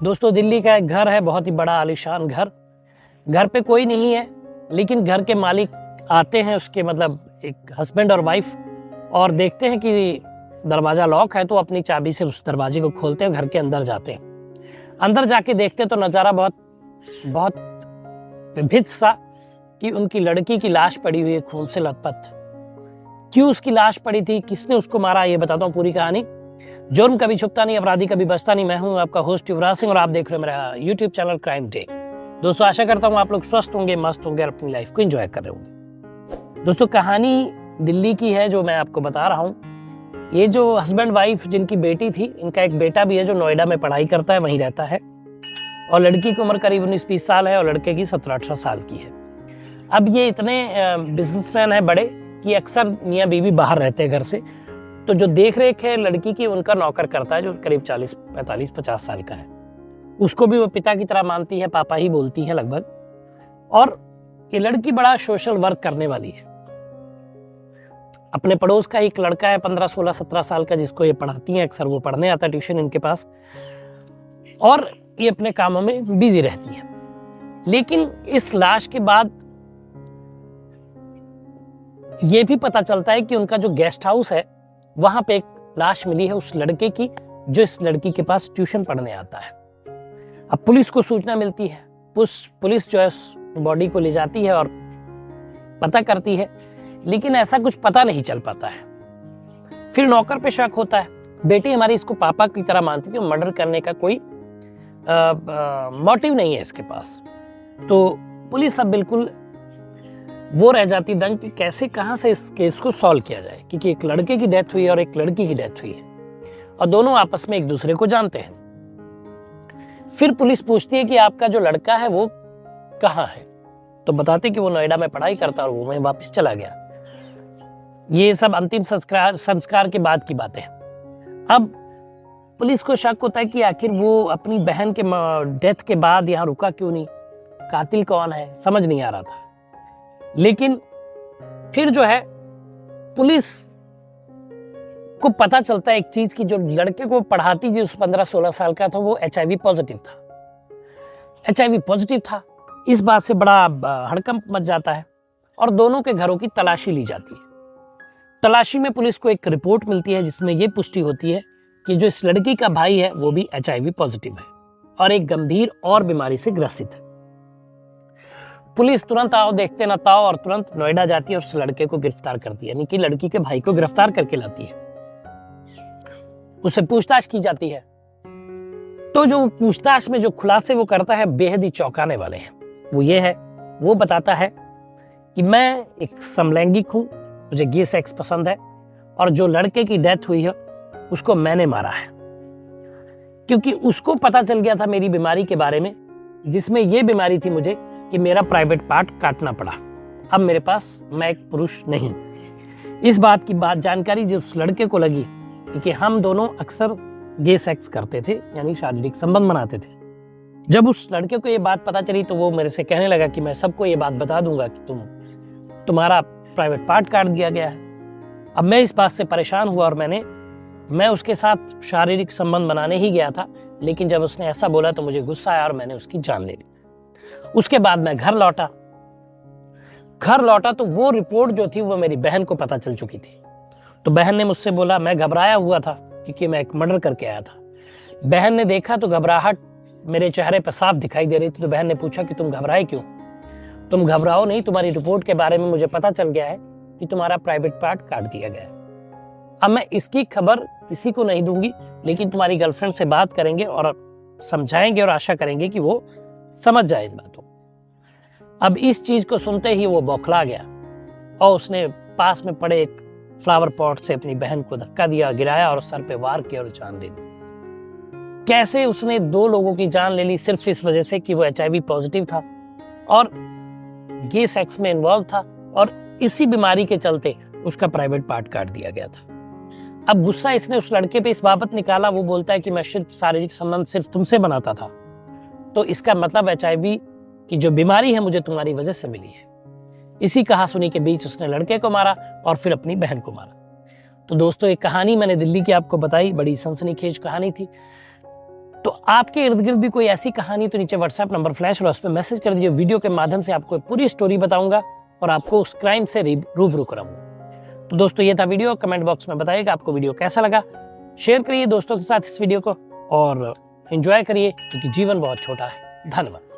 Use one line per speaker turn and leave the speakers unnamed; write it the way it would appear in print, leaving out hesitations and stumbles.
दोस्तों, दिल्ली का एक घर है, बहुत ही बड़ा आलीशान घर। घर पे कोई नहीं है, लेकिन घर के मालिक आते हैं, उसके मतलब एक हस्बैंड और वाइफ, और देखते हैं कि दरवाज़ा लॉक है, तो अपनी चाबी से उस दरवाजे को खोलते हैं, घर के अंदर जाते हैं। अंदर जाके देखते तो नज़ारा बहुत बहुत विभिन्न सा कि उनकी लड़की की लाश पड़ी हुई है, खून से लथपथ। क्यों उसकी लाश पड़ी थी, किसने उसको मारा, ये बताता हूँ पूरी कहानी। जुर्म कभी छुपता नहीं, अपराधी कभी बचता नहीं। मैं हूं आपका होस्ट युवराज सिंह और आप देख रहे हो मेरा यूट्यूब चैनल क्राइम डे। दोस्तों, आशा करता हूं आप लोग स्वस्थ होंगे, मस्त होंगे और अपनी लाइफ को एंजॉय कर रहे होंगे। दोस्तों, कहानी दिल्ली की है जो मैं आपको बता रहा हूँ। ये जो हस्बैंड वाइफ जिनकी बेटी थी, इनका एक बेटा भी है जो नोएडा में पढ़ाई करता है, वहीं रहता है, और लड़की की उम्र करीब 19-20 साल है और लड़के की 17-18 साल की है। अब ये इतने बिजनेसमैन है बड़े कि अक्सर मियाँ बीवी बाहर रहते हैं घर से, तो जो देख रेख है लड़की की उनका नौकर करता है, जो करीब 40-45-50 साल का है। उसको भी वो पिता की तरह मानती है, पापा ही बोलती है लगभग। और ये लड़की बड़ा सोशल वर्क करने वाली है। अपने पड़ोस का एक लड़का है 15-16-17 साल का, जिसको ये पढ़ाती है, अक्सर वो पढ़ने आता है ट्यूशन इनके पास, और ये अपने कामों में बिजी रहती है। लेकिन इस लाश के बाद ये भी पता चलता है कि उनका जो गेस्ट हाउस है, वहां पे एक लाश मिली है उस लड़के की, जो इस लड़की के पास ट्यूशन पढ़ने आता है। अब पुलिस को सूचना मिलती है, पुलिस जो है उस बॉडी को ले जाती है और पता करती है, लेकिन ऐसा कुछ पता नहीं चल पाता है। फिर नौकर पे शक होता है। बेटी हमारी इसको पापा की तरह मानती है, मर्डर करने का कोई मोटिव नहीं है इसके पास। तो पुलिस अब बिल्कुल वो रह जाती दंग कि कैसे कहां से इस केस को सॉल्व किया जाए, क्योंकि एक लड़के की डेथ हुई है और एक लड़की की डेथ हुई है, और दोनों आपस में एक दूसरे को जानते हैं। फिर पुलिस पूछती है कि आपका जो लड़का है वो कहाँ है, तो बताते कि वो नोएडा में पढ़ाई करता और वो वहीं वापस चला गया। ये सब अंतिम संस्कार के बाद की बातें हैं। अब पुलिस को शक होता है कि आखिर वो अपनी बहन के डेथ के बाद यहाँ रुका क्यों नहीं, कातिल कौन है, समझ नहीं आ रहा था। लेकिन फिर जो है पुलिस को पता चलता है एक चीज की, जो लड़के को पढ़ाती जो 15-16 साल का था, वो HIV पॉजिटिव था। HIV पॉजिटिव था, इस बात से बड़ा हड़कंप मच जाता है और दोनों के घरों की तलाशी ली जाती है। तलाशी में पुलिस को एक रिपोर्ट मिलती है जिसमें यह पुष्टि होती है कि जो इस लड़की का भाई है वो भी HIV पॉजिटिव है और एक गंभीर और बीमारी से ग्रसित है। पुलिस तुरंत आओ देखते न ताओ और तुरंत नोएडा जाती है और उस लड़के को गिरफ्तार करती है, यानी कि लड़की के भाई को गिरफ्तार करके लाती है। उससे पूछताछ की जाती है, तो जो पूछताछ में जो खुलासे वो करता है बेहद ही चौंकाने वाले हैं। वो ये है, वो बताता है कि मैं एक समलैंगिक हूं, मुझे गे सेक्स पसंद है, और जो लड़के की डेथ हुई है उसको मैंने मारा है, क्योंकि उसको पता चल गया था मेरी बीमारी के बारे में, जिसमें यह बीमारी थी मुझे कि मेरा प्राइवेट पार्ट काटना पड़ा। अब मेरे पास, मैं एक पुरुष नहीं। इस बात की जानकारी जब उस लड़के को लगी, क्योंकि हम दोनों अक्सर गे सेक्स करते थे, यानी शारीरिक संबंध बनाते थे। जब उस लड़के को ये बात पता चली तो वो मेरे से कहने लगा कि मैं सबको ये बात बता दूंगा कि तुम्हारा प्राइवेट पार्ट काट दिया गया है। अब मैं इस बात से परेशान हुआ और मैं उसके साथ शारीरिक संबंध बनाने ही गया था, लेकिन जब उसने ऐसा बोला तो मुझे गुस्सा आया और मैंने उसकी जान ले ली। उसके बाद मैं घर लौटा तो वो रिपोर्ट जो थी वो मेरी बहन को पता चल चुकी थी। तो बहन ने मुझसे बोला, मैं घबराया हुआ था क्योंकि मैं एक मर्डर करके आया था। बहन ने देखा तो घबराहट मेरे चेहरे पर साफ दिखाई दे रही थी। तो बहन ने पूछा कि तुम घबराए क्यों? तुम घबराओ नहीं, तुम्हारी रिपोर्ट के बारे में मुझे पता चल गया है कि तुम्हारा प्राइवेट पार्ट काट दिया गया है। अब मैं इसकी खबर किसी को नहीं दूंगी, लेकिन तुम्हारी गर्लफ्रेंड से बात करेंगे और समझाएंगे और आशा करेंगे कि वो समझ जाए इन बातों। अब इस चीज को सुनते ही वो बौखला गया और उसने पास में पड़े एक फ्लावर पॉट से अपनी बहन को धक्का दिया, गिराया और सर पे वार किया और जान ले ली। कैसे उसने 2 लोगों की जान ले ली? सिर्फ इस वजह से कि वो HIV पॉजिटिव था और गे सेक्स में इन्वॉल्व था, और इसी बीमारी के चलते उसका प्राइवेट पार्ट काट दिया गया था। अब गुस्सा इसने उस लड़के पे इस बाबत निकाला, वो बोलता है कि मैं सिर्फ शारीरिक संबंध सिर्फ तुमसे बनाता था, तो इसका मतलब HIV की जो बीमारी है मुझे तुम्हारी वजह से मिली है। इसी कहासुनी के बीच उसने लड़के को मारा और फिर अपनी बहन को मारा। तो दोस्तों, एक कहानी मैंने दिल्ली की आपको बताई, बड़ी सनसनीखेज कहानी थी। तो आपके इर्द गिर्द भी कोई ऐसी कहानी तो नीचे व्हाट्सएप नंबर फ्लैश और उस पर मैसेज कर दीजिए। वीडियो के माध्यम से आपको पूरी स्टोरी बताऊंगा और आपको उस क्राइम से रूबरू कराऊंगा। तो दोस्तों ये था वीडियो। कमेंट बॉक्स में बताइएगा आपको वीडियो कैसा लगा। शेयर करिए दोस्तों के साथ इस वीडियो को और एंजॉय करिए, क्योंकि जीवन बहुत छोटा है। धन्यवाद।